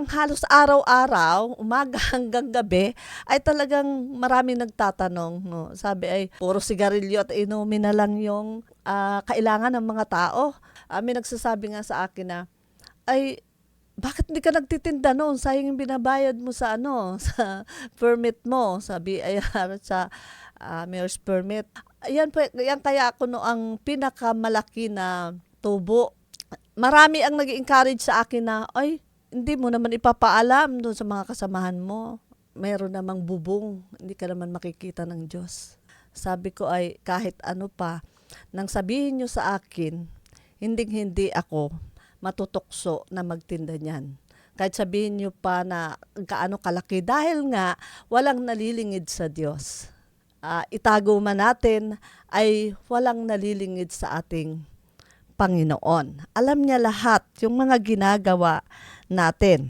Halos araw-araw, umaga hanggang gabi ay talagang maraming nagtatanong 'no. Sabi ay puro sigarilyo at inumin na lang yung, kailangan ng mga tao. May nagsasabi nga sa akin na, "Ay, bakit hindi ka nagtitinda noon? Sayang yung binabayad mo sa ano, sa permit mo, sa BIR at sa, mayor's permit." Ayan po, yan kaya ako 'no ang pinakamalaki na tubo. Marami ang nag-e-encourage sa akin na, "Ay, hindi mo naman ipapaalam dun sa mga kasamahan mo. Meron namang bubong, hindi ka naman makikita ng Diyos." Sabi ko ay kahit ano pa, nang sabihin niyo sa akin, hinding-hindi ako matutokso na magtinda niyan. Kahit sabihin niyo pa na gaano kalaki dahil nga walang nalilingid sa Diyos. Itago man natin ay walang nalilingid sa ating Panginoon. Alam niya lahat yung mga ginagawa natin.